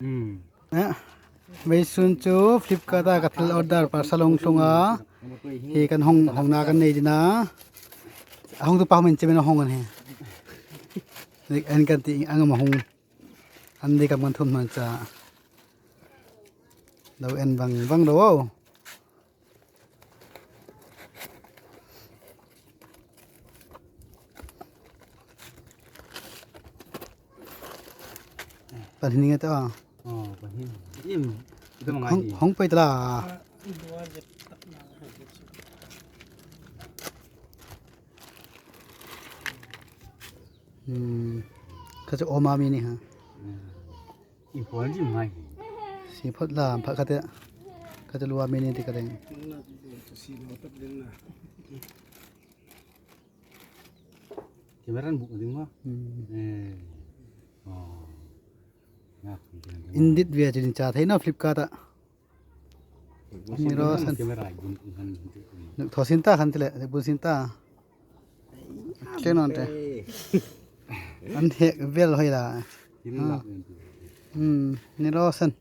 นะไปซุนจูฟลิปการ์ตกับออเดอร์ปาสลงซุงอ่ะเฮกันห้องนากันนี่นะห้องตัวปามันจะเป็นห้องกันเฮเด็กอันกันที่อังมาห้องอันเด็กกับมันทุนมันจะเราเอ็นบังเราปัจจุบันนี้ตัวห้องไปตลาดเขาจะออกมามีนี่ฮะอีพอจิไม่สีพดลามพักกันเถอะเขาจะรู้ว่ามีนี่ที่กระเด้งKeberan buku di mana? Indit via jadi cat, hai na Flipkart ah. Ini rosan. Nuk thosinta kan tile, bun sinta. Kenon te. An hek vel hoi la. Ni rosan.